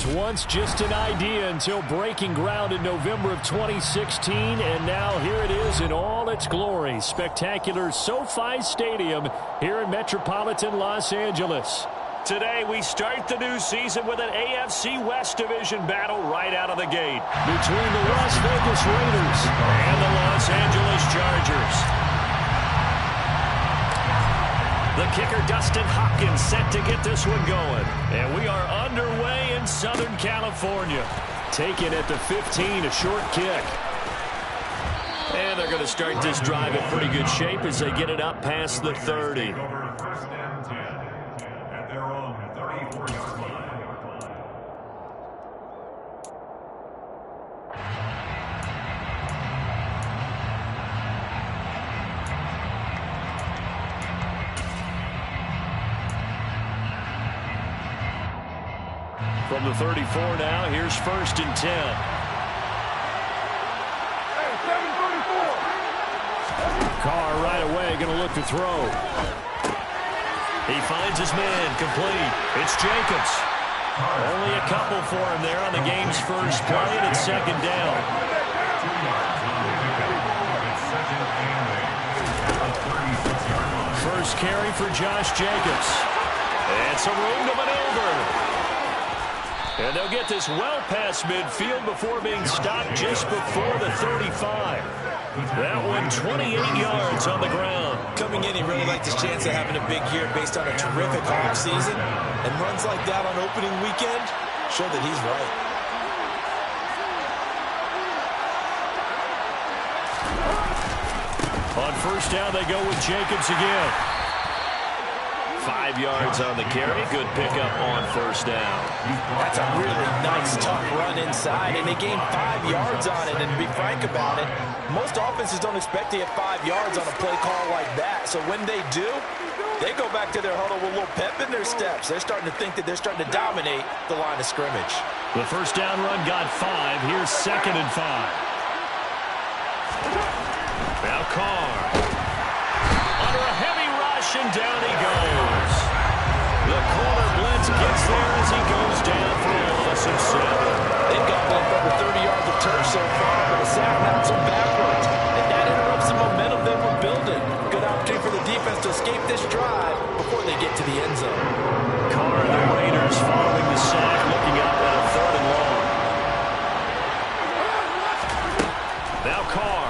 was once just an idea until breaking ground in November of 2016, and now here it is in all its glory. Spectacular SoFi Stadium here in metropolitan Los Angeles. Today we start the new season with an AFC West Division battle right out of the gate between the Las Vegas Raiders and the Los Angeles Chargers. The kicker, Dustin Hopkins, set to get this one going. And we are underway in Southern California. Taken at the 15, a short kick. And they're going to start this drive in pretty good shape as they get it up past the 30. From the 34 now, here's 1st and 10. Carr right away, going to look to throw. He finds his man, complete. It's Jacobs. Only a couple for him there on the game's first play, and it's 2nd down. First carry for Josh Jacobs. And some room to maneuver. And they'll get this well past midfield before being stopped just before the 35. That one 28 yards on the ground. Coming in, he really liked his chance of having a big year based on a terrific offseason. And runs like that on opening weekend show that he's right. On 1st down, they go with Jacobs again. 5 yards on the carry. Good pickup on 1st down. That's a really nice, tough run inside, and they gained 5 yards on it. And to be frank about it, most offenses don't expect to get 5 yards on a play call like that. So when they do, they go back to their huddle with a little pep in their steps. They're starting to think that they're starting to dominate the line of scrimmage. The 1st down run got 5. Here's 2nd and 5. Now Carr. Under a heavy rush, and down he goes. The corner blitz gets there as he goes down for a loss of 7. They've got over 30 yards of turf so far, but a sack knocks them backwards. And that interrupts the momentum they were building. Good opportunity for the defense to escape this drive before they get to the end zone. Carr and the Raiders following the sack, looking up at a 3rd and long. Now Carr.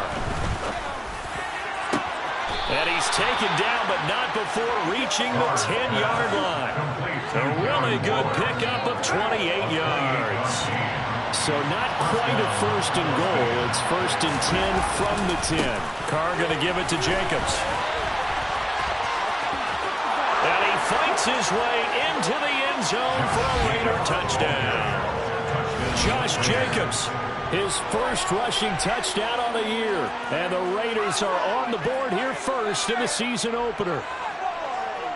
And he's taken down, but not before reaching the 10-yard line. A really good pickup of 28 yards. So not quite a 1st and goal. It's 1st and 10 from the 10. Carr going to give it to Jacobs. And he fights his way into the end zone for a Raider touchdown. Josh Jacobs, his 1st rushing touchdown on the year. And the Raiders are on the board here first in the season opener.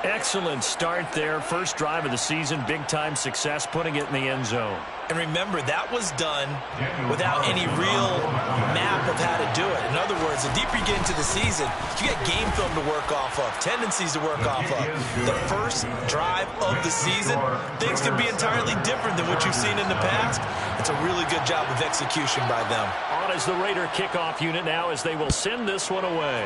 Excellent start there. 1st drive of the season. Big-time success, putting it in the end zone. And remember, that was done without any real map of how to do it. In other words, the deeper you get into the season, you get game film to work off of, tendencies to work off of. The 1st drive of the season, things can be entirely different than what you've seen in the past. It's a really good job of execution by them. On as the Raider kickoff unit now as they will send this one away.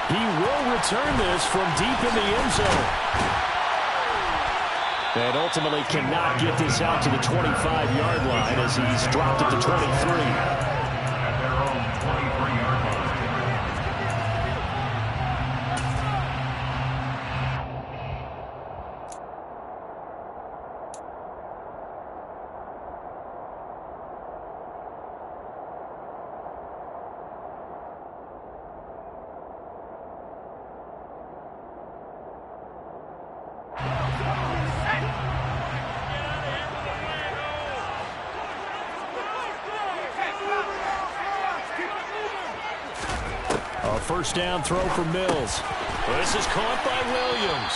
He will return this from deep in the end zone. And ultimately cannot get this out to the 25-yard line as he's dropped at the 23. First down throw for Mills. This is caught by Williams.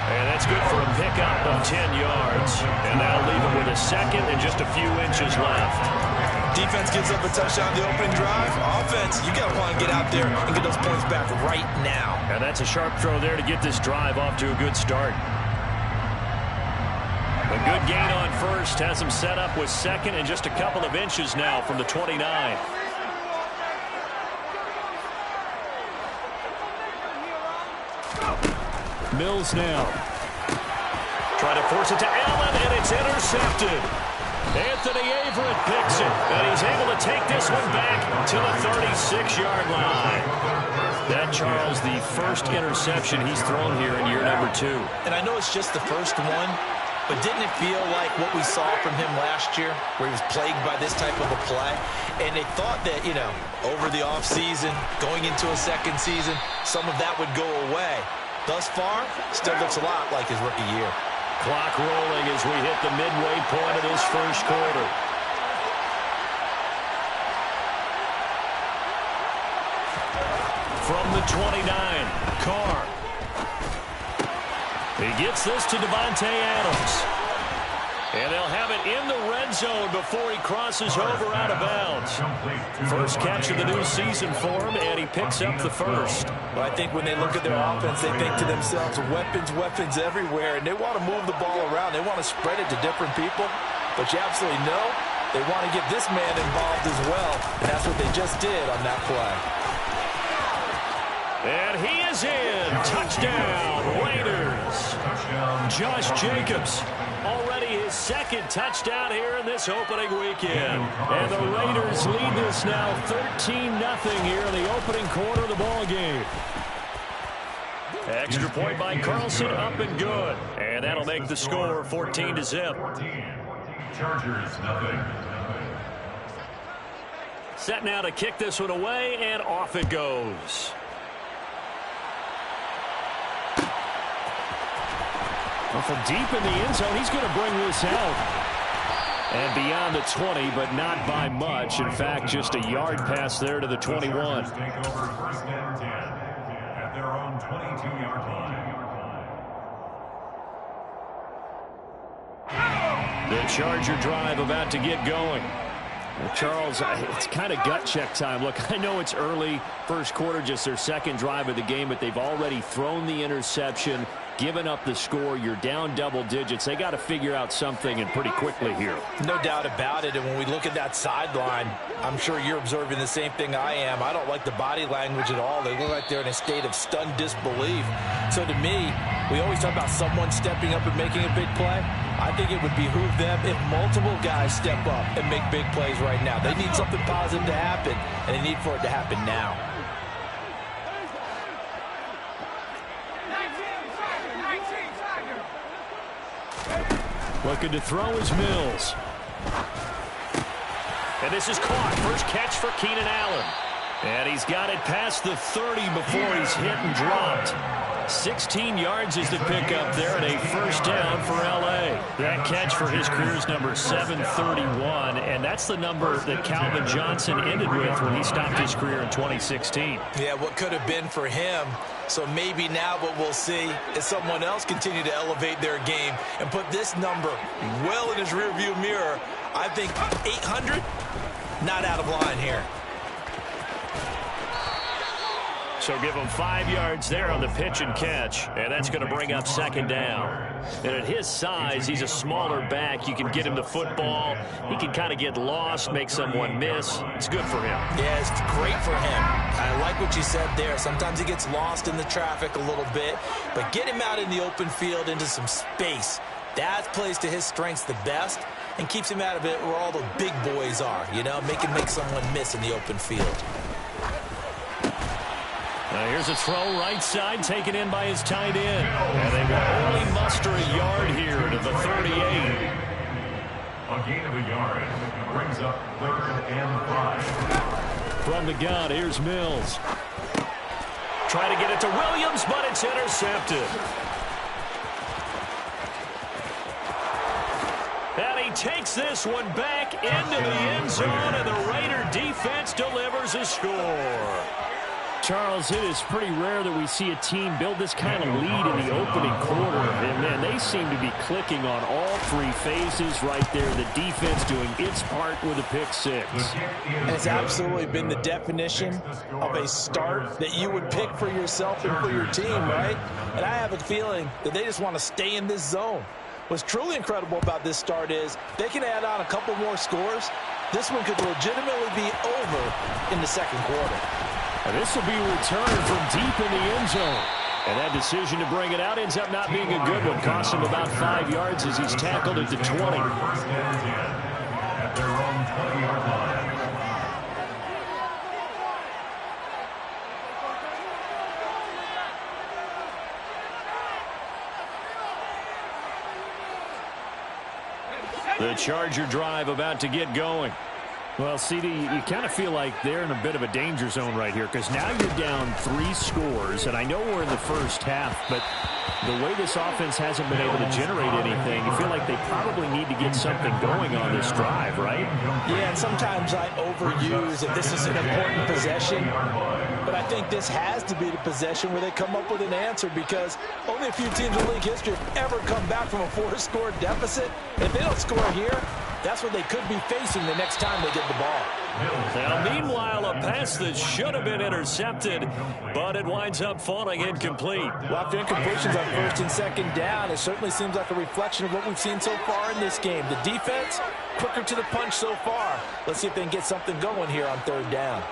And that's good for a pickup of 10 yards. And that'll leave him with a 2nd and just a few inches left. defense gives up a touchdown the opening drive. Offense, you got to want to get out there and get those points back right now. And that's a sharp throw there to get this drive off to a good start. A good gain on first has him set up with second and just a couple of inches now from the 29. Mills now. Trying to force it to Allen, and it's intercepted. Anthony Averett picks it, and he's able to take this one back to the 36-yard line. That, Charles, the first interception he's thrown here in year number 2. And I know it's just the first one, but didn't it feel like what we saw from him last year, where he was plagued by this type of a play? And they thought that, you know, over the offseason, going into a second season, some of that would go away. Thus far, still looks a lot like his rookie year. Clock rolling as we hit the midway point of this first quarter. From the 29, Carr. He gets this to Devontae Adams. And they'll have it in the red zone before he crosses over out of bounds. First catch of the new season for him, and he picks up the first. Well, I think when they look at their offense, they think to themselves, weapons, weapons everywhere, and they want to move the ball around. They want to spread it to different people, but you absolutely know they want to get this man involved as well, and that's what they just did on that play. And he is in. Touchdown, Raiders. Josh Jacobs. Already his second touchdown here in this opening weekend. And the Raiders lead this now 13-0 here in the opening quarter of the ball game. Extra point by Carlson, up and good. And that'll make the score 14-0. Chargers, nothing. Set now to kick this one away, and off it goes. Well, from deep in the end zone, he's going to bring this out. And beyond the 20, but not by much. In fact, just a yard pass there to the 21. Take over first and 10 at their own 22-yard line. The Charger drive about to get going. Well, Charles, it's kind of gut check time. Look, I know it's early, first quarter, just their second drive of the game, but they've already thrown the interception, given up the score. You're down double digits. They got to figure out something, and pretty quickly here. No doubt about it. And when we look at that sideline, I'm sure you're observing the same thing I am. I don't like the body language at all. They look like they're in a state of stunned disbelief. So to me, we always talk about someone stepping up and making a big play. I think it would behoove them if multiple guys step up and make big plays right now. They need something positive to happen, and they need for it to happen now. Looking to throw is Mills. And this is caught. First catch for Keenan Allen. And he's got it past the 30 before he's hit and dropped. 16 yards is the pickup there, and a first down for L.A. That catch for his career is number 731, and that's the number that Calvin Johnson ended with when he stopped his career in 2016. Yeah, what could have been for him. So maybe now what we'll see is someone else continue to elevate their game and put this number well in his rearview mirror. I think 800, not out of line here. So give him 5 yards there on the pitch and catch, and that's going to bring up second down. And at his size, he's a smaller back. You can get him the football. He can kind of get lost, make someone miss. It's good for him. Yeah, it's great for him. I like what you said there. Sometimes he gets lost in the traffic a little bit, but get him out in the open field into some space. That plays to his strengths the best and keeps him out of it where all the big boys are, you know, make someone miss in the open field. Here's a throw right side taken in by his tight end. And they will only muster a yard here to the 38. A gain of a yard brings up 3rd and 5. From the gun, here's Mills. Trying to get it to Williams, but it's intercepted. And he takes this one back into the end zone, and the Raider defense delivers a score. Charles, it is pretty rare that we see a team build this kind of lead in the opening quarter. And, man, they seem to be clicking on all three phases right there. The defense doing its part with a pick six. And it's absolutely been the definition of a start that you would pick for yourself and for your team, right? And I have a feeling that they just want to stay in this zone. What's truly incredible about this start is they can add on a couple more scores. This one could legitimately be over in the second quarter. And this will be returned from deep in the end zone. And that decision to bring it out ends up not being a good one. Costs him about 5 yards as he's tackled at the 20. First and 10 at their own 20-yard line. The Charger drive about to get going. Well, CD, you kind of feel like they're in a bit of a danger zone right here because now you're down 3 scores, and I know we're in the first half, but the way this offense hasn't been able to generate anything, you feel like they probably need to get something going on this drive, right? Yeah, and sometimes I overuse if this is an important possession, but I think this has to be the possession where they come up with an answer because only a few teams in league history have ever come back from a 4-score deficit. And if they don't score here, that's what they could be facing the next time they get the ball. Now, meanwhile, a pass that should have been intercepted, but it winds up falling incomplete. Well, after incompletions on first and second down, it certainly seems like a reflection of what we've seen so far in this game. The defense, quicker to the punch so far. Let's see if they can get something going here on third down.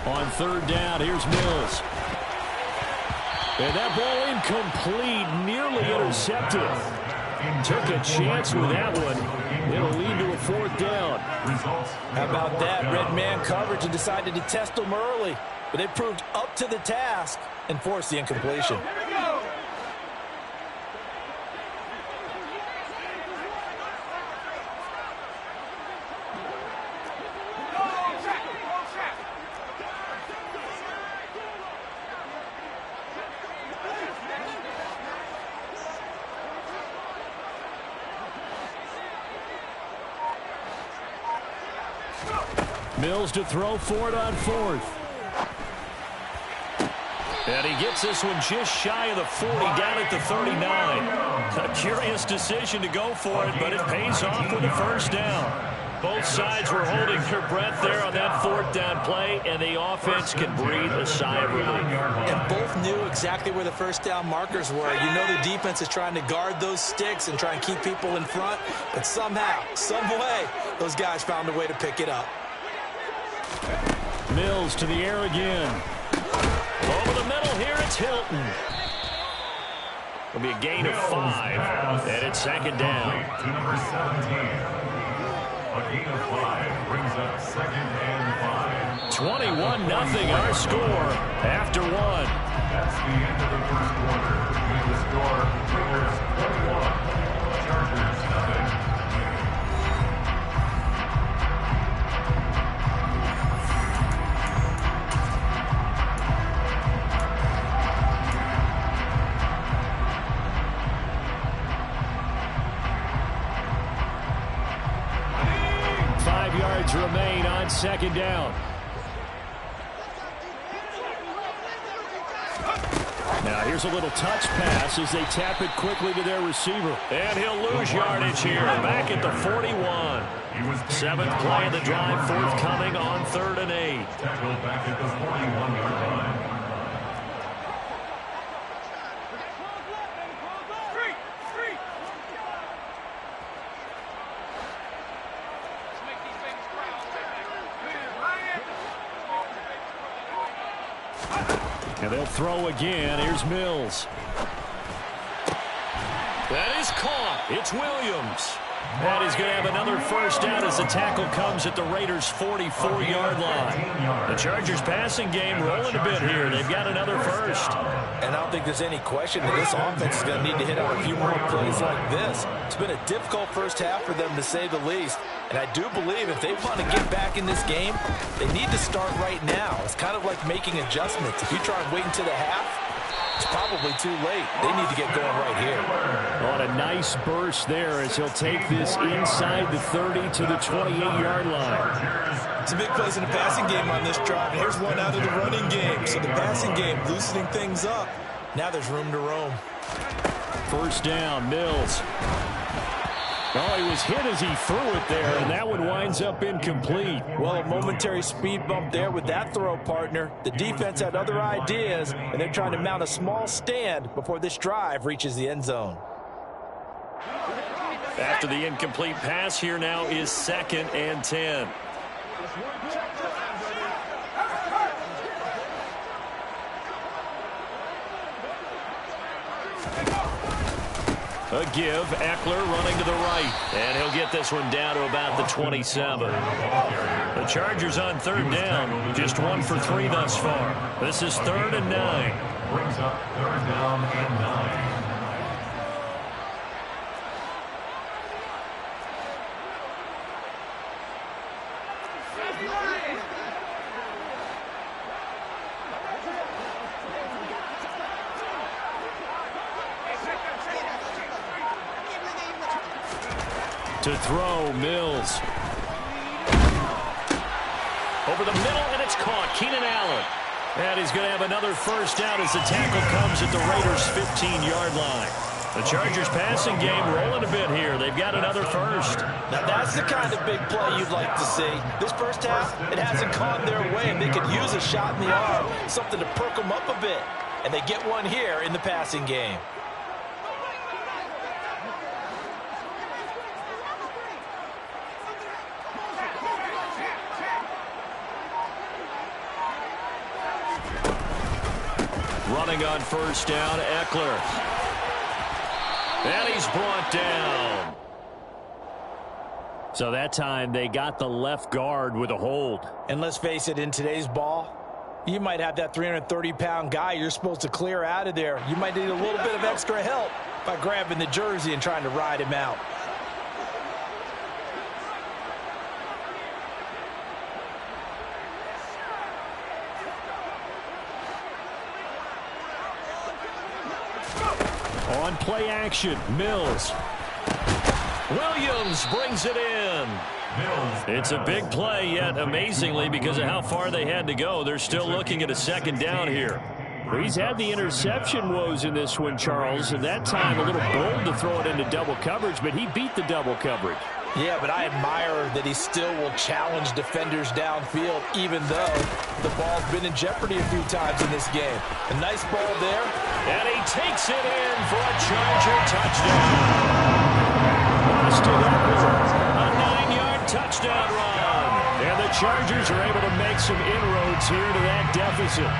On third down, here's Mills. And that ball incomplete, nearly intercepted. Took a chance with that one. It'll lead to a fourth down. How about that? Red man coverage and decided to test them early. But they proved up to the task and forced the incompletion. Mills to throw for it on fourth. And he gets this one just shy of the 40, down at the 39. A curious decision to go for it, but it pays off with a first down. Both sides were holding their breath there on that fourth down play, and the offense can breathe a sigh of relief. And both knew exactly where the first down markers were. You know the defense is trying to guard those sticks and try and keep people in front, but somehow, some way, those guys found a way to pick it up. Mills to the air again. Over the middle here, it's Hilton. It'll be a gain of 5, and it's second down. To number 17. A gain of 5 brings up second and 5. 21-0 our score after 1. That's the end of the first quarter. With the score, Raiders 21, Chargers 0. 5 yards remain on second down. Now here's a little touch pass as they tap it quickly to their receiver. And he'll lose yardage here, back at the 41. 7th play of the drive, forthcoming on 3rd and 8. Tackled back at the 41-yard line. And they'll throw again. Here's Mills. That is caught. It's Williams. And he's going to have another first down as the tackle comes at the Raiders' 44-yard line. The Chargers passing game rolling a bit here. They've got another first. And I don't think there's any question that this offense is going to need to hit on a few more plays like this. It's been a difficult first half for them, to say the least. And I do believe if they want to get back in this game, they need to start right now. It's kind of like making adjustments. If you try and wait until the half, it's probably too late. They need to get going right here. On a nice burst there as he'll take this inside the 30 to the 28-yard line. Some big plays in the passing game on this drive. And here's one out of the running game. So the passing game loosening things up. Now there's room to roam. First down, Mills. Oh, he was hit as he threw it there, and that one winds up incomplete. Well, a momentary speed bump there with that throw, partner. The defense had other ideas, and they're trying to mount a small stand before this drive reaches the end zone. After the incomplete pass, here now is 2nd and 10. A give, Eckler running to the right, and he'll get this one down to about the 27. The Chargers on 3rd down, just 1 for 3 thus far. This is 3rd and 9. Brings up 3rd down and 9. To throw, Mills. Over the middle, and it's caught. Keenan Allen. And he's going to have another first down as the tackle comes at the Raiders' 15-yard line. The Chargers passing game rolling a bit here. They've got another first. Now that's the kind of big play you'd like to see. This first half, it hasn't gone their way, and they could use a shot in the arm, something to perk them up a bit. And they get one here in the passing game. Running on first down, Eckler. And he's brought down. So that time they got the left guard with a hold. And let's face it, in today's ball, you might have that 330-pound guy you're supposed to clear out of there. You might need a little bit of extra help by grabbing the jersey and trying to ride him out. On play action, Mills. Williams brings it in. It's a big play, yet amazingly, because of how far they had to go, they're still looking at a 2nd down here. He's had the interception woes in this one, Charles, and that time a little bold to throw it into double coverage, but he beat the double coverage. Yeah, but I admire that he still will challenge defenders downfield, even though the ball's been in jeopardy a few times in this game. A nice ball there. And he takes it in for a Charger touchdown. Austin Eckler, a 9-yard touchdown run. And the Chargers are able to make some inroads here to that deficit.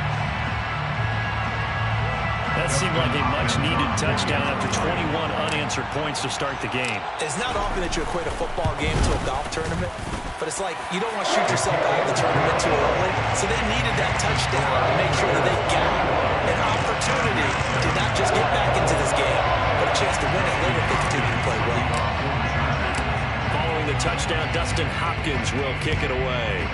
That seemed like a much-needed touchdown after 21 unanswered points to start the game. It's not often that you equate a football game to a golf tournament, but it's like you don't want to shoot yourself out of the tournament too early. So they needed that touchdown to make sure that they got an opportunity to not just get back into this game, but a chance to win it later if they continue to play well. Following the touchdown, Dustin Hopkins will kick it away.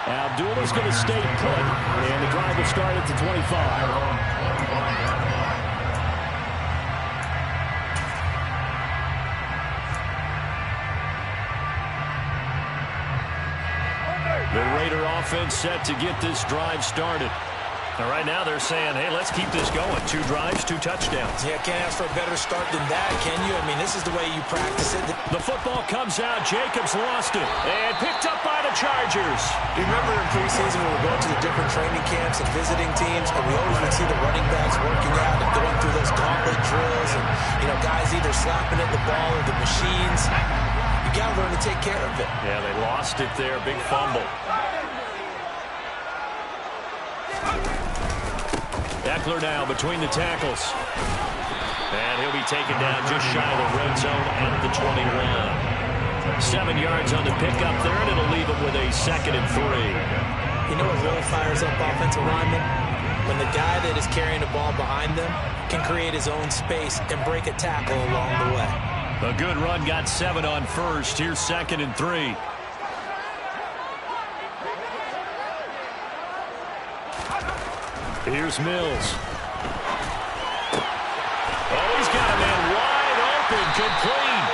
Abdullah's going to stay put, and the drive will start at the 25. The Raider offense set to get this drive started. And right now they're saying, hey, let's keep this going. 2 drives, 2 touchdowns. Yeah, can't ask for a better start than that, can you? I mean, this is the way you practice it. The football comes out. Jacobs lost it. And picked up by the Chargers. You remember in preseason when we were going to the different training camps and visiting teams, and we always would see the running backs working out and going through those gauntlet drills and, you know, guys either slapping at the ball or the machines. You got to learn to take care of it. Yeah, they lost it there. Big fumble. Eckler now between the tackles. And he'll be taken down just shy of the red zone at the 21. 7 yards on the pickup there, and it'll leave him with a 2nd and 3. You know what really fires up offensive linemen? When the guy that is carrying the ball behind them can create his own space and break a tackle along the way. A good run, got 7 on first. Here's 2nd and 3. Here's Mills. Oh, he's got a man wide open, complete.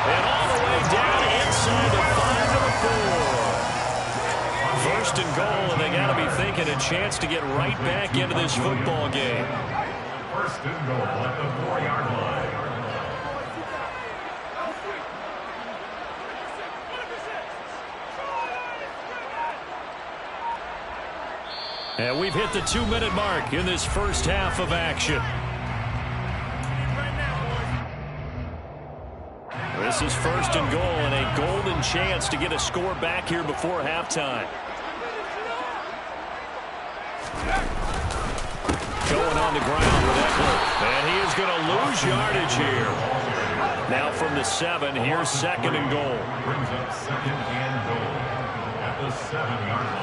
And all the way down inside the 5 to the 4. First and goal, and they got to be thinking a chance to get right back into this football game. First and goal at the 4-yard line. And we've hit the 2-minute mark in this first half of action. This is first and goal and a golden chance to get a score back here before halftime. Going on the ground with Eckler. And he is going to lose yardage here. Now from the 7, here's 2nd and goal. Brings up 2nd and goal at the 7-yard line.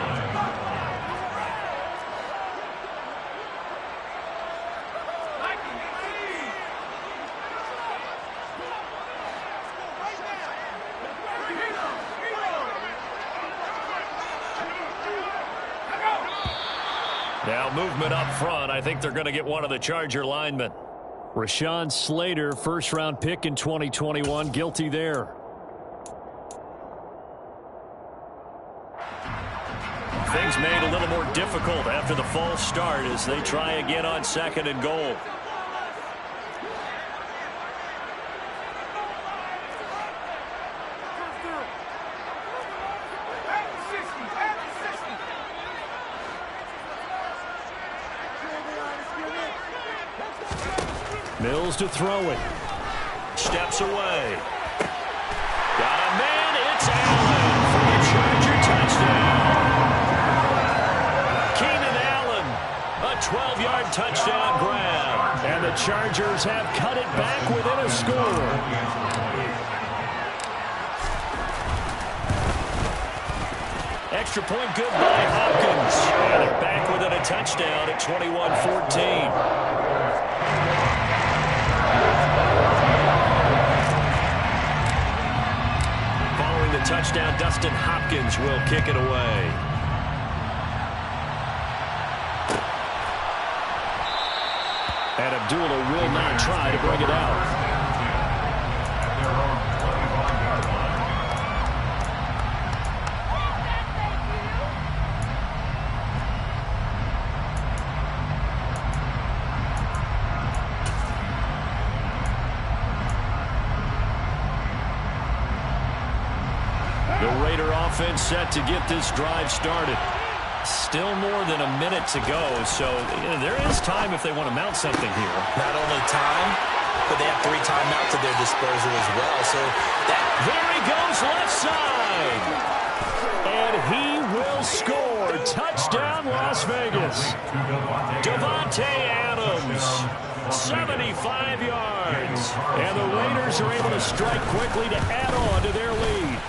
Now movement up front. I think they're going to get one of the Charger linemen. Rashawn Slater, first-round pick in 2021, guilty there. Things made a little more difficult after the false start as they try again on 2nd and goal. Mills to throw it. Steps away. Got a man. It's Allen for the Charger touchdown. Keenan Allen, a 12-yard touchdown grab. And the Chargers have cut it back within a score. Extra point good by Hopkins. And back within a touchdown at 21-14. The touchdown, Dustin Hopkins will kick it away. And Abdullah will not try to bring it out. Offense set to get this drive started. Still more than a minute to go, so there is time if they want to mount something here. Not only time, but they have 3 timeouts at their disposal as well. So there he goes left side. And he will score. Touchdown, Las Vegas. Devontae Adams, 75 yards. And the Raiders are able to strike quickly to add on to their lead.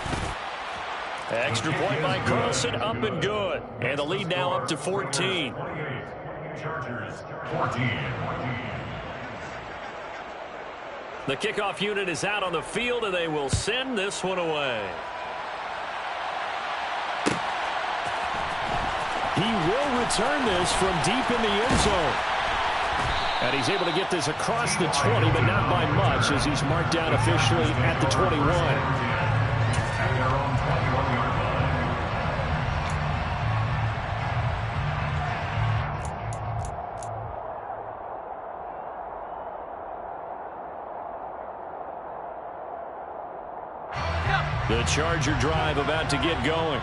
Extra point by Carlson, up and good. And the lead now up to 14. Chargers 14. The kickoff unit is out on the field, and they will send this one away. He will return this from deep in the end zone. And he's able to get this across the 20, but not by much, as he's marked down officially at the 21. The Charger drive about to get going.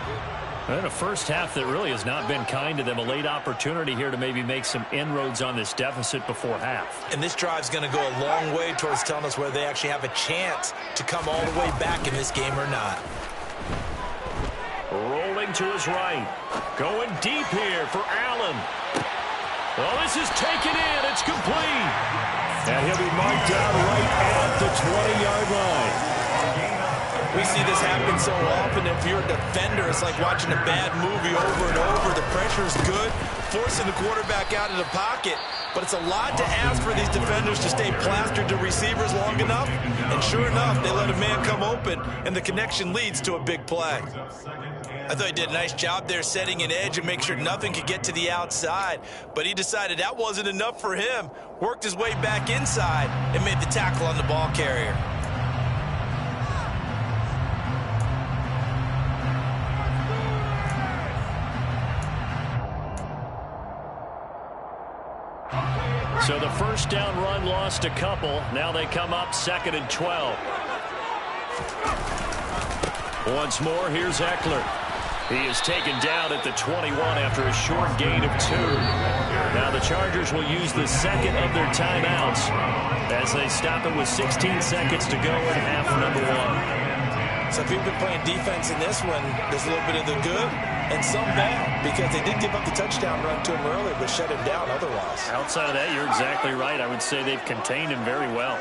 And a first half that really has not been kind to them. A late opportunity here to maybe make some inroads on this deficit before half. And this drive's going to go a long way towards telling us whether they actually have a chance to come all the way back in this game or not. Rolling to his right. Going deep here for Allen. Well, this is taken in. It's complete. And he'll be marked down right at the 20-yard line. We see this happen so often. If you're a defender, it's like watching a bad movie over and over. The pressure's good, forcing the quarterback out of the pocket. But it's a lot to ask for these defenders to stay plastered to receivers long enough. And sure enough, they let a man come open, and the connection leads to a big play. I thought he did a nice job there setting an edge and make sure nothing could get to the outside. But he decided that wasn't enough for him. Worked his way back inside and made the tackle on the ball carrier. So the first down run lost a couple. Now they come up 2nd and 12. Once more, here's Eckler. He is taken down at the 21 after a short gain of 2. Now the Chargers will use the second of their timeouts as they stop it with 16 seconds to go in half number 1. So if you've been playing defense in this one, there's a little bit of the good and some bad, because they did give up the touchdown run to him earlier, but shut him down otherwise. Outside of that, you're exactly right. I would say they've contained him very well.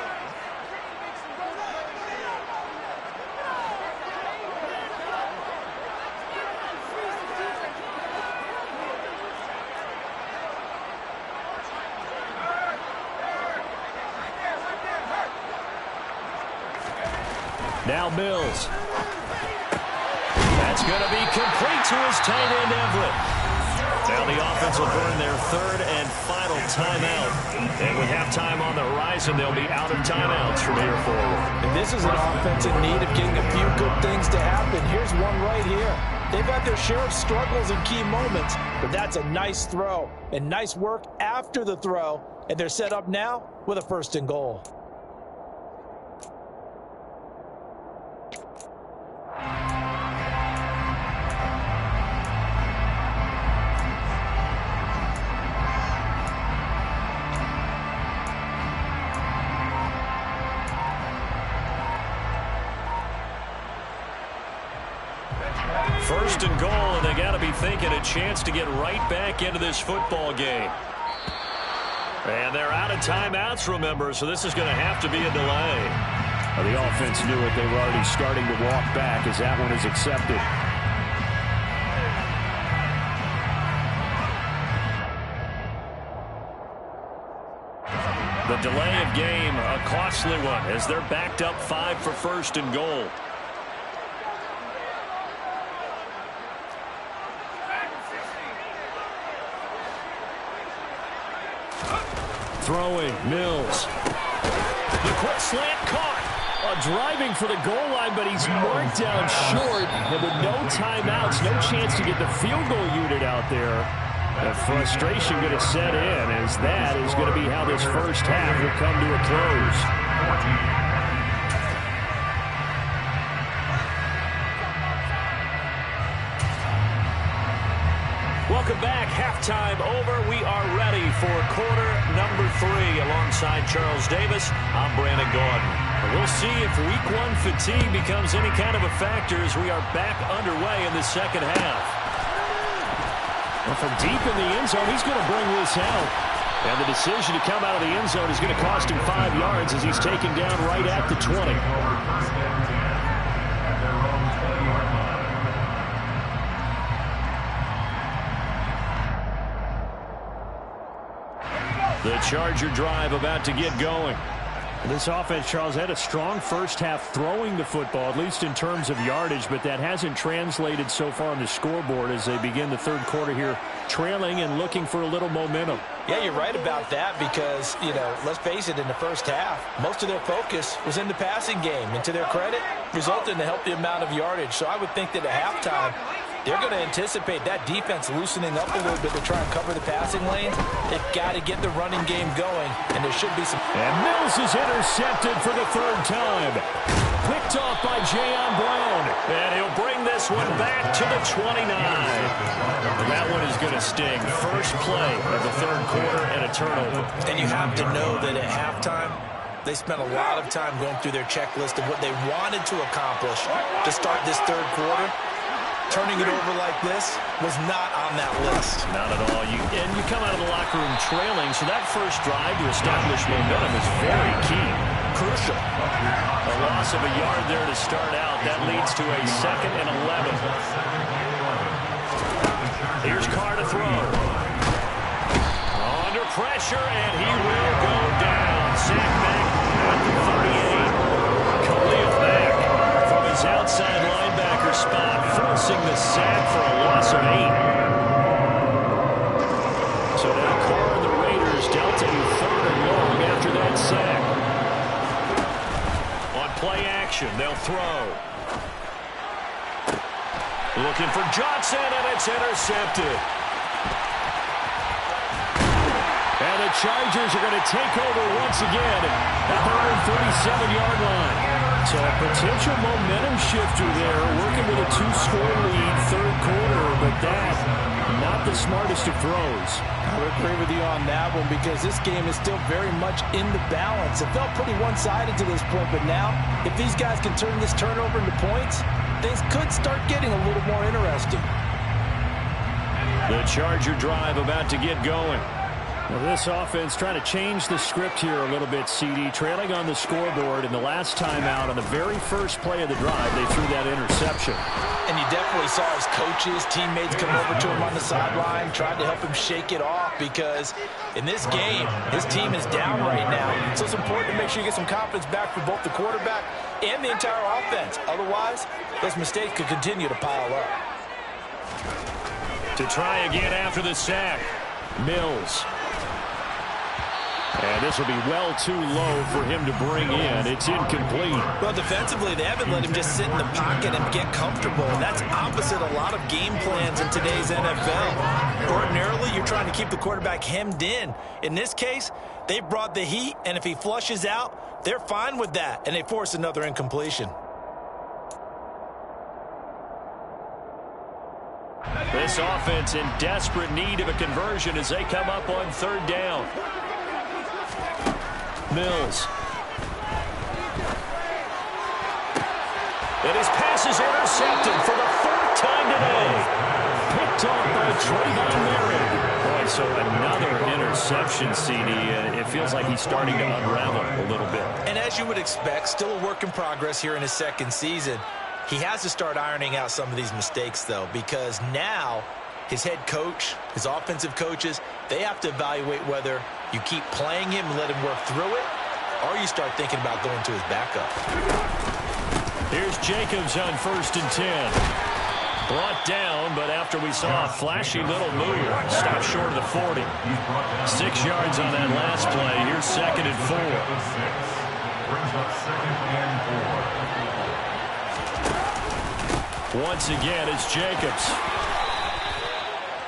Now Mills. That's going to be complete to his tight end, Everett. Now the offense will burn their 3rd and final timeout. And with halftime on the horizon, they'll be out of timeouts from here forward. And this is an offense in need of getting a few good things to happen. Here's one right here. They've had their share of struggles in key moments, but that's a nice throw and nice work after the throw. And they're set up now with a 1st and goal. First and goal, and they got to be thinking a chance to get right back into this football game. And they're out of timeouts, remember, so this is going to have to be a delay. Well, the offense knew it. They were already starting to walk back as that one is accepted. The delay of game, a costly one, as they're backed up 5 for 1st and goal. Throwing, Mills. The quick slant caught. Driving for the goal line, but he's marked down short. And with no timeouts, no chance to get the field goal unit out there. The frustration going to set in, as that is going to be how this first half will come to a close. Welcome back. Halftime over. We are ready for quarter number 3. Alongside Charles Davis, I'm Brandon Gordon. We'll see if week 1 fatigue becomes any kind of a factor as we are back underway in the second half. Well, from deep in the end zone, he's going to bring this out. And the decision to come out of the end zone is going to cost him 5 yards as he's taken down right at the 20. The Charger drive about to get going. This offense, Charles, had a strong first half throwing the football, at least in terms of yardage, but that hasn't translated so far on the scoreboard as they begin the 3rd quarter here, trailing and looking for a little momentum. Yeah, you're right about that because, let's face it, in the first half, most of their focus was in the passing game. And to their credit, resulted in a healthy amount of yardage. So I would think that at halftime, they're going to anticipate that defense loosening up a little bit to try and cover the passing lanes. They've got to get the running game going, and there should be some... And Mills is intercepted for the 3rd time. Picked off by Jayon Brown. And he'll bring this one back to the 29. And that one is going to sting. First play of the 3rd quarter and a turnover. And you have to know that at halftime, they spent a lot of time going through their checklist of what they wanted to accomplish to start this 3rd quarter. Turning it over like this was not on that list. Not at all. You come out of the locker room trailing, so that first drive to establish momentum is very key. Crucial. A loss of a yard there to start out. That leads to a 2nd and 11. Here's Carr to throw. Under pressure, and he will go down. Sack back at the 38. Khalil back from his outside linebacker spot, forcing the sack for a loss of 8. So now Carr and the Raiders dealt a 3rd and long after that sack. On play action, they'll throw. Looking for Johnson, and it's intercepted. And the Chargers are going to take over once again at their own 37-yard line. So a potential momentum shifter there, working with a 2-score lead, 3rd quarter, but that, not the smartest of throws. I would agree with you on that one because this game is still very much in the balance. It felt pretty one-sided to this point, but now, if these guys can turn this turnover into points, things could start getting a little more interesting. The Charger drive about to get going. Well, this offense trying to change the script here a little bit, CD. Trailing on the scoreboard, and the last time out on the very first play of the drive, they threw that interception. And you definitely saw his coaches, teammates come over to him on the sideline, tried to help him shake it off because in this game, his team is down right now. So it's important to make sure you get some confidence back for both the quarterback and the entire offense. Otherwise, those mistakes could continue to pile up. To try again after the sack, Mills. And this will be well too low for him to bring in. It's incomplete. Well, defensively, they haven't let him just sit in the pocket and get comfortable. And that's opposite a lot of game plans in today's NFL. Ordinarily, you're trying to keep the quarterback hemmed in. In this case, they brought the heat, and if he flushes out, they're fine with that, and they force another incompletion. This offense in desperate need of a conversion as they come up on 3rd down. Mills. And his pass is intercepted for the 4th time today. Picked off by Trayvon Merritt. Boy, so another interception, CD. It feels like he's starting to unravel a little bit. And as you would expect, still a work in progress here in his 2nd season. He has to start ironing out some of these mistakes, though, because now his head coach, his offensive coaches, they have to evaluate whether you keep playing him and let him work through it, or you start thinking about going to his backup. Here's Jacobs on 1st and 10. Brought down, but after we saw a flashy little move, stopped short of the 40. 6 yards on that last play. Here's 2nd and 4. Brings up 2nd and 4. Once again, it's Jacobs.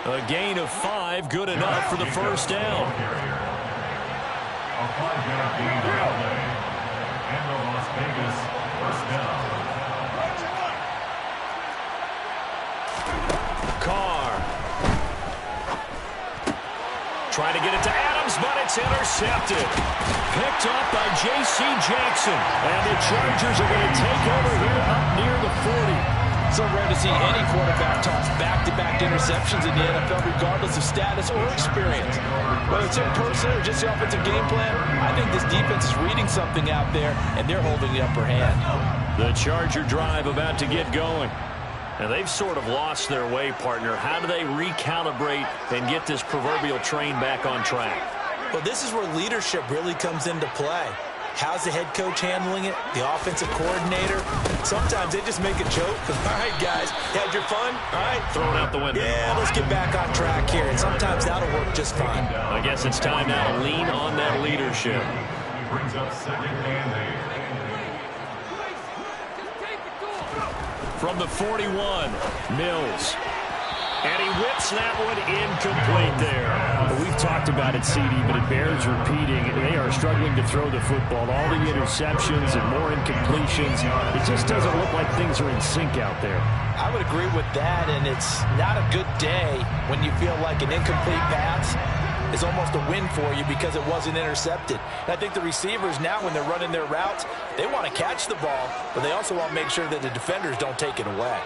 A gain of 5, good enough for the 1st down. A 5-yard gain to LA. And the Las Vegas 1st down. Carr. Trying to get it to Adams, but it's intercepted. Picked up by J.C. Jackson. And the Chargers are going to take over here up near the 40. So rare to see any quarterback toss back-to-back interceptions in the NFL, regardless of status or experience. Whether it's in person or just the offensive game plan, I think this defense is reading something out there, and they're holding the upper hand. The Charger drive about to get going. And they've sort of lost their way, partner. How do they recalibrate and get this proverbial train back on track? Well, this is where leadership really comes into play. How's the head coach handling it? The offensive coordinator? Sometimes they just make a joke. All right, guys, you had your fun? All right. Throw it out the window. Yeah, let's get back on track here. And sometimes that'll work just fine. I guess it's time now to lean on that leadership. Brings up 2nd and 8. From the 41, Mills. And he whips that one incomplete there. We've talked about it, CD, but it bears repeating. They are struggling to throw the football. All the interceptions and more incompletions. It just doesn't look like things are in sync out there. I would agree with that, and it's not a good day when you feel like an incomplete pass is almost a win for you because it wasn't intercepted. And I think the receivers now, when they're running their routes, they want to catch the ball, but they also want to make sure that the defenders don't take it away.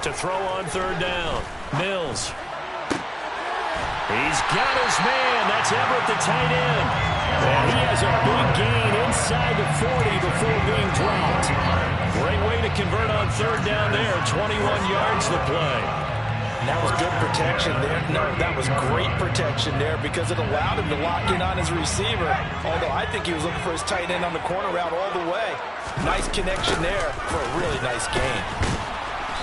To throw on third down. Mills. He's got his man. That's Everett, the tight end. And he has a big gain inside the 40 before being dropped. Great way to convert on third down there. 21 yards to play. That was good protection there. No, that was great protection there because it allowed him to lock in on his receiver. Although I think he was looking for his tight end on the corner route all the way. Nice connection there for a really nice gain.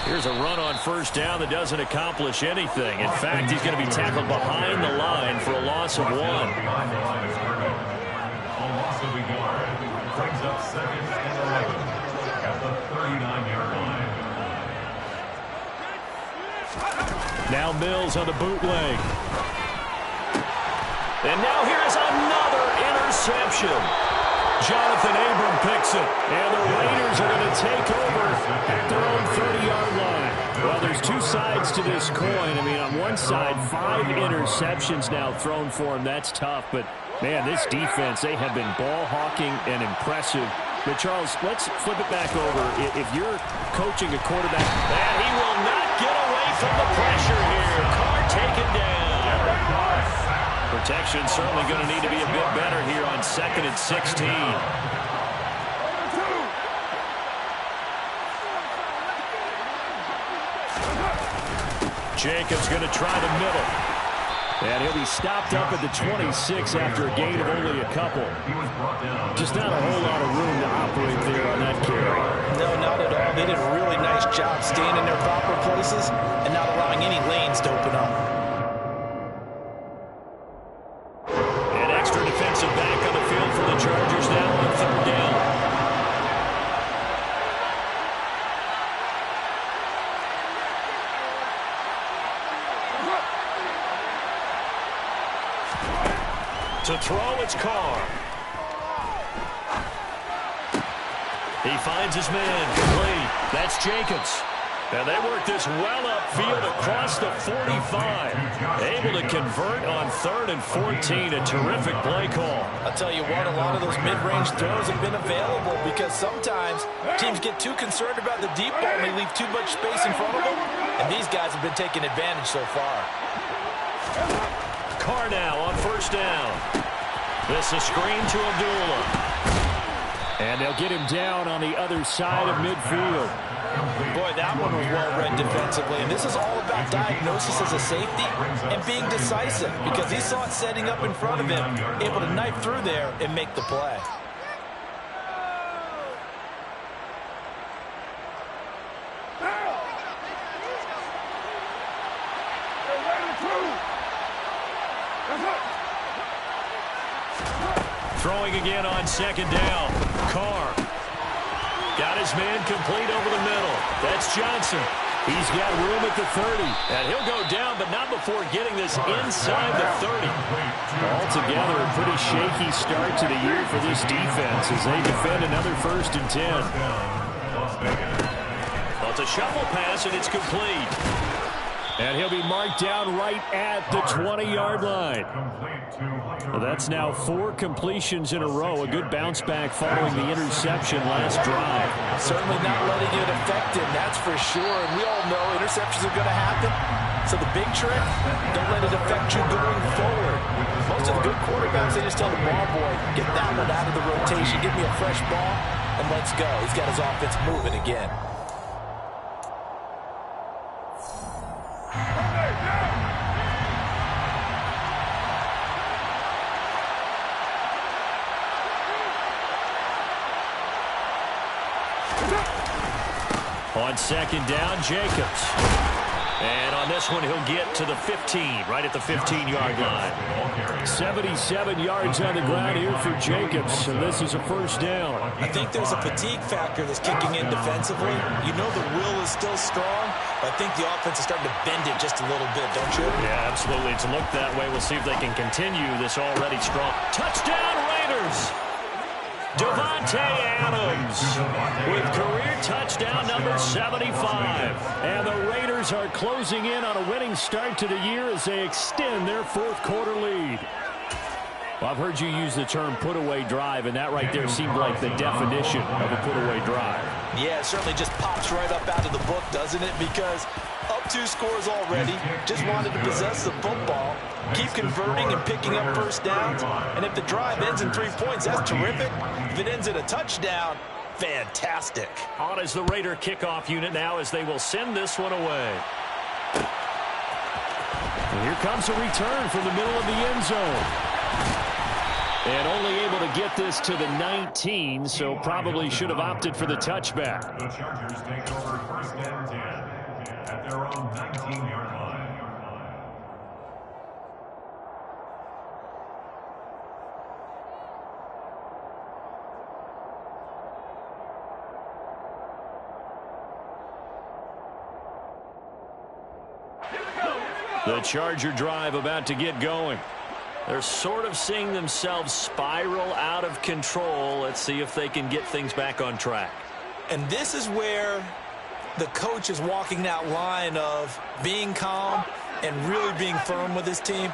Here's a run on first down that doesn't accomplish anything. In fact, he's going to be tackled behind the line for a loss of 1. A loss of a yard. Brings up 2nd and 11 at the 39-yard line. Now Mills on the bootleg. And now here's another interception. Jonathan Abram picks it. And the Raiders are going to take over at their own 30-yard line. Well, there's two sides to this coin. I mean, on one side, 5 interceptions now thrown for him. That's tough. But, man, this defense, they have been ball hawking and impressive. But, Charles, let's flip it back over. If you're coaching a quarterback, and he will not get away from the pressure here. Carr taken down. Protection certainly going to need to be a bit better here on 2nd and 16. Jacobs going to try the middle. And he'll be stopped up at the 26 after a gain of only a couple. Just not a whole lot of room to operate there on that carry. No, not at all. They did a really nice job staying in their proper places and not allowing any lanes to open up. An extra defensive back on the field for the Chargers now on third down. To throw, it's Carr. He finds his man. Complete. That's Jacobs. And they work this well upfield across the 45. Able to convert on 3rd and 14. A terrific play call. I'll tell you what, a lot of those mid-range throws have been available because sometimes teams get too concerned about the deep ball and they leave too much space in front of them. And these guys have been taking advantage so far. Carr now on first down. This is screen to Abdullah. And they'll get him down on the other side of midfield. Boy, that one was well read defensively. And this is all about diagnosis as a safety and being decisive because he saw it setting up in front of him, able to knife through there and make the play. Throwing again on second down. Carr. Got his man complete over the middle. That's Johnson. He's got room at the 30. And he'll go down, but not before getting this inside the 30. Altogether, a pretty shaky start to the year for this defense as they defend another 1st and 10. Well, it's a shuffle pass, and it's complete. And he'll be marked down right at the 20-yard line. Well, that's now 4 completions in a row. A good bounce back following the interception last drive. Certainly not letting it affect him, that's for sure. And we all know interceptions are going to happen. So the big trick, don't let it affect you going forward. Most of the good quarterbacks, they just tell the ball boy, get that one out of the rotation, give me a fresh ball, and let's go. He's got his offense moving again. On second down, Jacobs. And on this one, he'll get to the 15, right at the 15-yard line. 77 yards on the ground here for Jacobs, and this is a first down. I think there's a fatigue factor that's kicking in defensively. You know the will is still strong, but I think the offense is starting to bend it just a little bit, don't you? Yeah, absolutely. It's looked that way. We'll see if they can continue this already strong. Touchdown, Raiders! Devontae Adams with career touchdown number 75. And the Raiders are closing in on a winning start to the year as they extend their 4th quarter lead. Well, I've heard you use the term put-away drive, and that right there seemed like the definition of a put-away drive. Yeah, it certainly just pops right up out of the book, doesn't it? Because up 2 scores already, just wanted to possess the football, keep converting and picking up first downs. And if the drive ends in 3 points, that's terrific. If it ends in a touchdown, fantastic. On is the Raider kickoff unit now as they will send this one away. And here comes a return from the middle of the end zone. And only able to get this to the 19, so probably should have opted for the touchback. The Chargers take over 1st and 10 at their own 19-yard line. The Charger drive about to get going. They're sort of seeing themselves spiral out of control. Let's see if they can get things back on track. And this is where the coach is walking that line of being calm and really being firm with his team.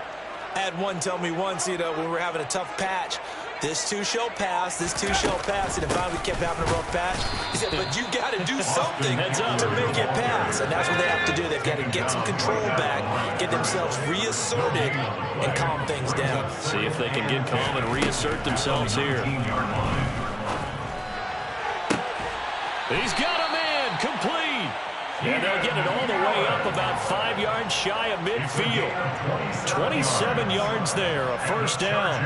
I had one tell me once, when we were having a tough patch, this too shall pass, this too shall pass, and finally we kept having a rough patch. He said, but you got to do something to make it pass, and that's what they have to do. They've got to get some control back, get themselves reasserted, and calm things down. See if they can get calm and reassert themselves here. He's got a man complete. And they'll get it all the way up about 5 yards shy of midfield. 27 yards there, a first down.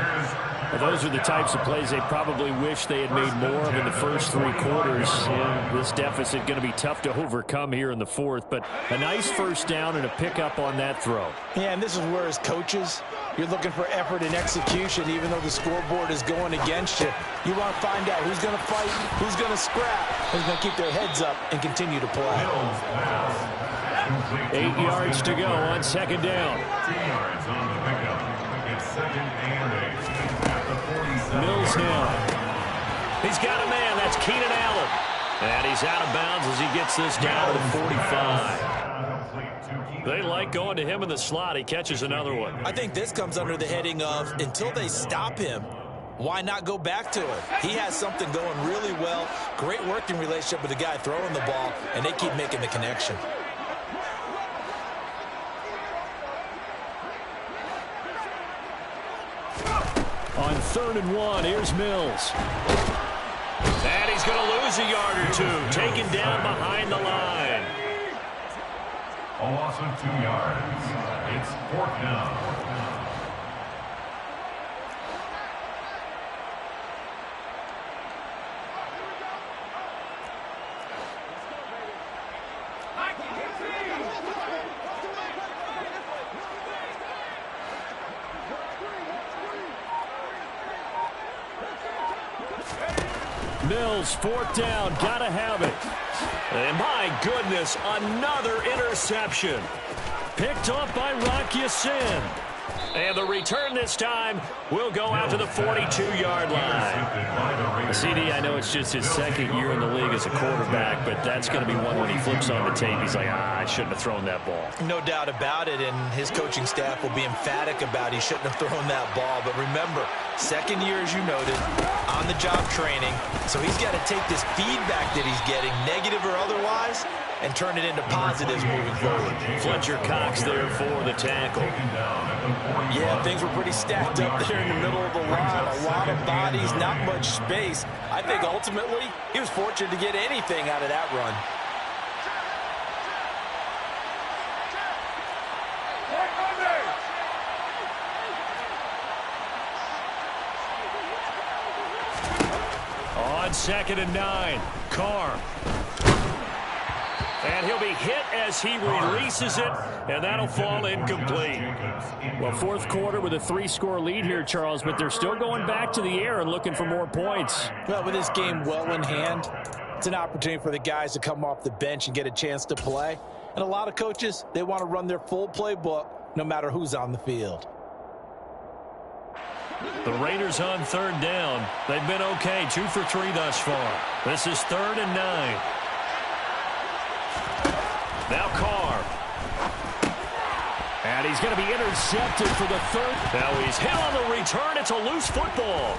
Well, those are the types of plays they probably wish they had made more of in the first 3 quarters. And this deficit going to be tough to overcome here in the 4th. But a nice first down and a pickup on that throw. Yeah, and this is where as coaches, you're looking for effort and execution, even though the scoreboard is going against you. You want to find out who's going to fight, who's going to scrap, who's going to keep their heads up and continue to play. 8 yards to go on 2nd down. 2 yards on the pickup. It's 2nd and 8 at the 47. Mills now. He's got a man. That's Keenan Allen. And he's out of bounds as he gets this down to the 45. They like going to him in the slot. He catches another one. I think this comes under the heading of until they stop him, why not go back to it? He has something going really well. Great working relationship with the guy throwing the ball, and they keep making the connection. On 3rd and 1, here's Mills. And he's going to lose a yard or 2, taken down behind the line. A loss of 2 yards. It's 4th down. Mills, 4th down, gotta have it. And my goodness, another interception. Picked off by Rock Ya-Sin. And the return this time will go out to the 42-yard line. CD, I know it's just his 2nd year in the league as a quarterback, but that's going to be one when he flips on the tape. He's like, I shouldn't have thrown that ball. No doubt about it, and his coaching staff will be emphatic about he shouldn't have thrown that ball. But remember, 2nd year, as you noted, on-the-job training. So he's got to take this feedback that he's getting, negative or otherwise, and turn it into positives moving forward. Fletcher Cox there for the tackle. Yeah, things were pretty stacked up there in the middle of the line. A lot of bodies, not much space. I think ultimately he was fortunate to get anything out of that run. On 2nd and 9, Carr. And he'll be hit as he releases it, and that'll fall incomplete. Well, 4th quarter with a 3-score lead here, Charles, but they're still going back to the air and looking for more points. Well, with this game well in hand, it's an opportunity for the guys to come off the bench and get a chance to play. And a lot of coaches, they want to run their full playbook no matter who's on the field. The Raiders on 3rd down. They've been okay, 2 for 3 thus far. This is 3rd and 9. Now Carr. And And he's going to be intercepted for the third. Now he's hit on the return. It's a loose football.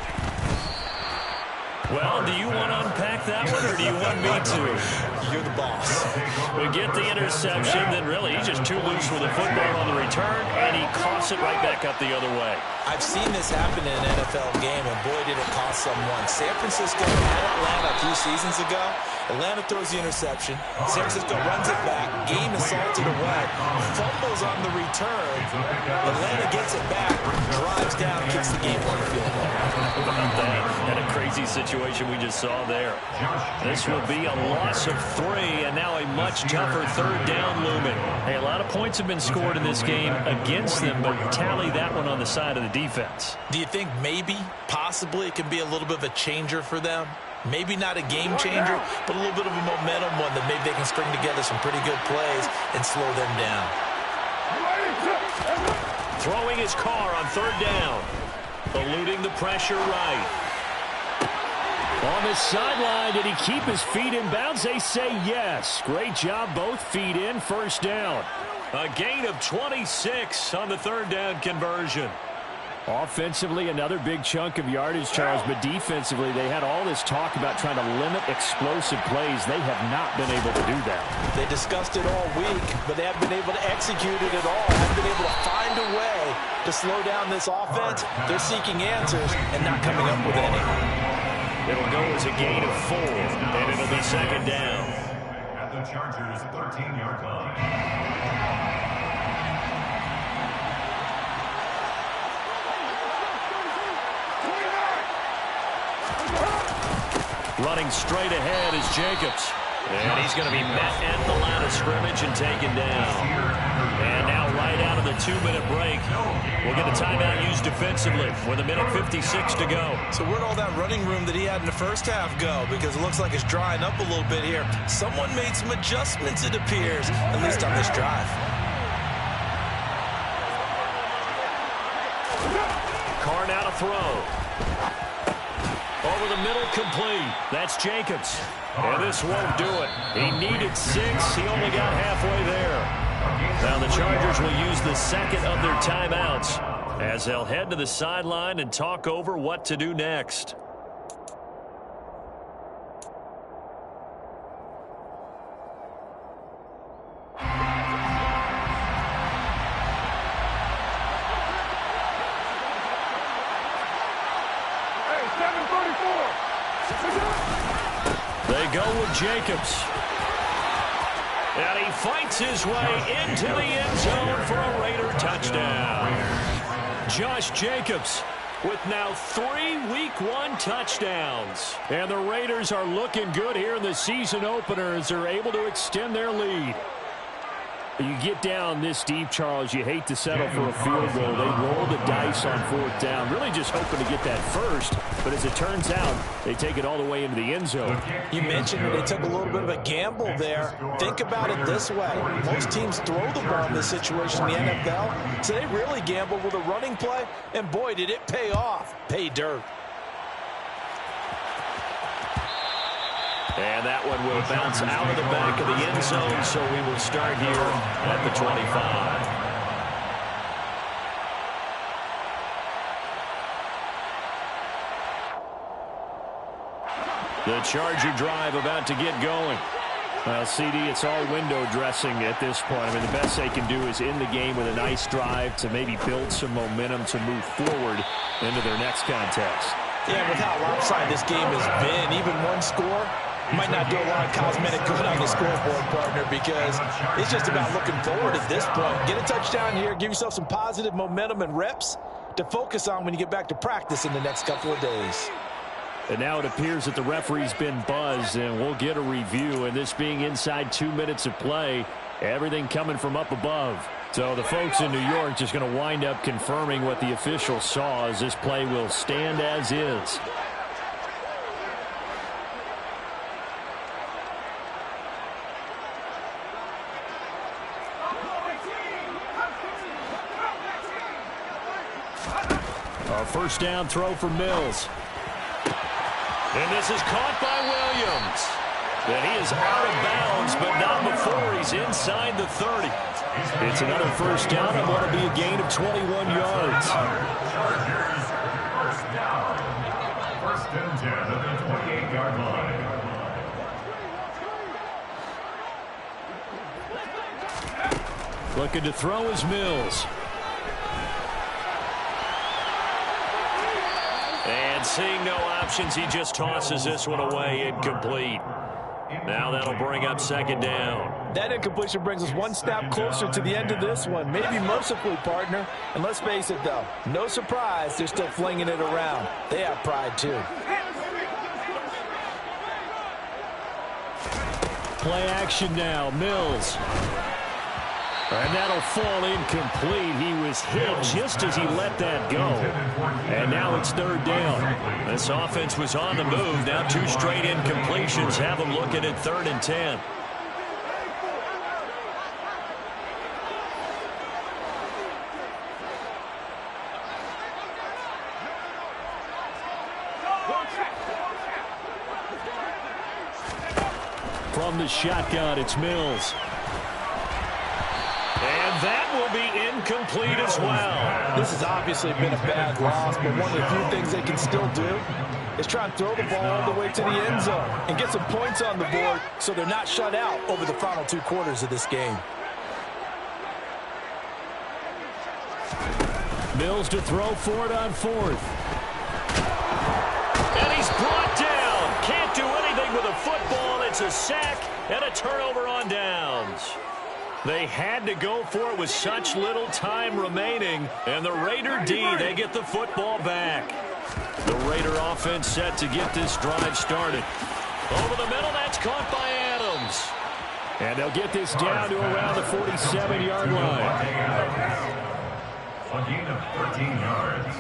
Well, do you want to unpack that one, or do you want me to? You're the boss. We get the interception, then really he's just too loose with the football on the return, and he coughs it right back up the other way. I've seen this happen in an NFL game, and boy, did it cost someone. San Francisco had Atlanta a few seasons ago. Atlanta throws the interception. San Francisco runs it back. Game is salted away. Fumbles on the return. Atlanta gets it back, drives down, kicks the game-winning field goal. And a crazy situation we just saw there. This will be a loss of 3, and now a much tougher third down looming. Hey, a lot of points have been scored in this game against them, but tally that one on the side of the defense. Do you think maybe, possibly, it can be a little bit of a changer for them? Maybe not a game changer, but a little bit of a momentum one that maybe they can string together some pretty good plays and slow them down. Throwing his car on third down. Eluding the pressure right. On the sideline, did he keep his feet in bounds? They say yes. Great job, both feet in, first down. A gain of 26 on the third down conversion. Offensively, another big chunk of yardage, Charles, but defensively, they had all this talk about trying to limit explosive plays. They have not been able to do that. They discussed it all week, but they haven't been able to execute it at all. Haven't been able to find a way to slow down this offense. They're seeking answers and not coming up with any. It'll go as a gain of 4, and it'll be second down. At the Chargers' 13-yard line. Running straight ahead is Jacobs. And he's going to be met at the line of scrimmage and taken down. And now right out of the 2-minute break, we'll get a timeout used defensively with 1:56 to go. So where'd all that running room that he had in the first half go? Because it looks like it's drying up a little bit here. Someone made some adjustments, it appears, at least on this drive. Carr now to throw. Over the middle, complete. That's Jacobs. And this won't do it. He needed 6. He only got halfway there. Now the Chargers will use the second of their timeouts as they'll head to the sideline and talk over what to do next. They go with Jacobs. And he fights his way into the end zone for a Raider touchdown. Josh Jacobs with now 3 Week 1 touchdowns. And the Raiders are looking good here in the season opener as they're able to extend their lead. You get down this deep, Charles, you hate to settle for a field goal. They roll the dice on 4th down, really just hoping to get that first. But as it turns out, they take it all the way into the end zone. You mentioned that they took a little bit of a gamble there. Think about it this way. Most teams throw the ball in this situation in the NFL, so they really gamble with a running play, and boy, did it pay off. Pay dirt. And that one will bounce out of the back of the end zone, so we will start here at the 25. The Charger drive about to get going. Well, CD, it's all window dressing at this point. I mean, the best they can do is end the game with a nice drive to maybe build some momentum to move forward into their next contest. Yeah, with how lopsided this game has been, even one score might not do a lot of cosmetic good on the scoreboard, partner, because it's just about looking forward at this point. Get a touchdown here, give yourself some positive momentum and reps to focus on when you get back to practice in the next couple of days. And now it appears that the referee's been buzzed, and we'll get a review. And this being inside 2 minutes of play, everything coming from up above. So the folks in New York just going to wind up confirming what the official saw, as this play will stand as is. A first down throw for Mills. And this is caught by Williams. And he is out of bounds, but not before he's inside the 30. It's another first down and want to be a gain of 21 yards. Chargers, first down. First and 10 at the 28-yard line. Looking to throw is Mills. And seeing no options, he just tosses this one away, incomplete. Now that'll bring up second down. That incompletion brings us one step closer to the end of this one. Maybe mercifully, partner. And let's face it, though, no surprise, they're still flinging it around. They have pride, too. Play action now, Mills. And that'll fall incomplete. He was hit just as he let that go. And now it's third down. This offense was on the move. Now two straight incompletions have them looking at 3rd and 10. From the shotgun, it's Mills. And that will be incomplete as well. This has obviously been a bad loss, but one of the few things they can still do is try and throw the ball all the way to the end zone and get some points on the board so they're not shut out over the final 2 quarters of this game. Mills to throw for it on 4th. And he's brought down. Can't do anything with a football. It's a sack and a turnover on downs. They had to go for it with such little time remaining. And the Raider D, they get the football back. The Raider offense set to get this drive started. Over the middle, that's caught by Adams. And they'll get this down to around the 47-yard line. A gain of 13 yards.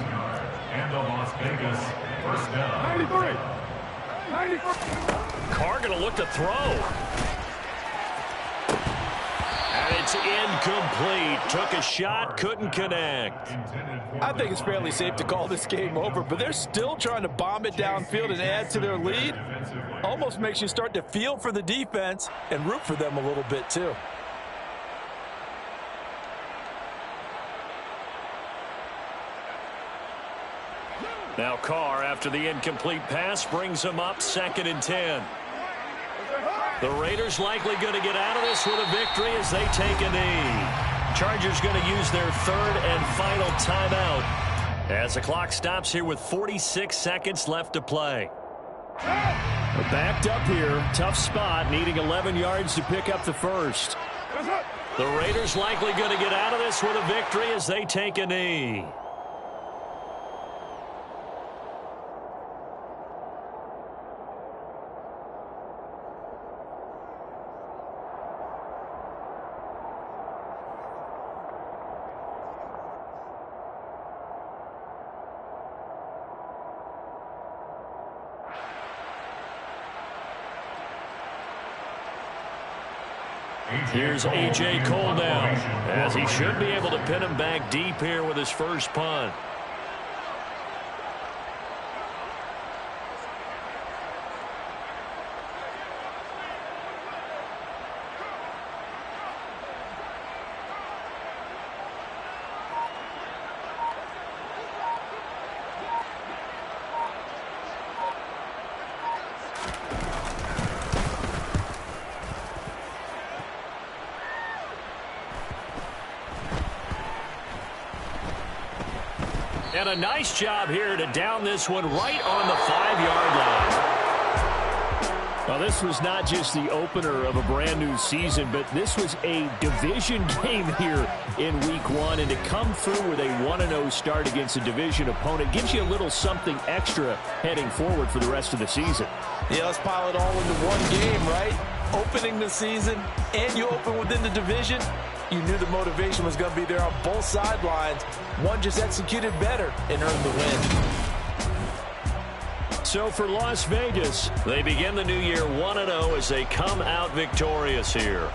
And the Las Vegas first down. 93. Carr going to look to throw. And it's incomplete. Took a shot, couldn't connect. I think it's fairly safe to call this game over, but they're still trying to bomb it downfield and add to their lead. Almost makes you start to feel for the defense and root for them a little bit too. Now Carr, after the incomplete pass, brings him up 2nd and 10. The Raiders likely going to get out of this with a victory as they take a knee. Chargers going to use their 3rd and final timeout as the clock stops here with 46 seconds left to play. We're backed up here. Tough spot, needing 11 yards to pick up the first. The Raiders likely going to get out of this with a victory as they take a knee. Here's A.J. Cole now, as he should be able to pin him back deep here with his first punt. And a nice job here to down this one right on the 5-yard line. Well, this was not just the opener of a brand new season, but this was a division game here in week 1. And to come through with a 1-0 start against a division opponent gives you a little something extra heading forward for the rest of the season. Yeah, let's pile it all into one game, right? Opening the season, and you open within the division. You knew the motivation was going to be there on both sidelines. One just executed better and earned the win. So for Las Vegas, they begin the new year 1-0 as they come out victorious here.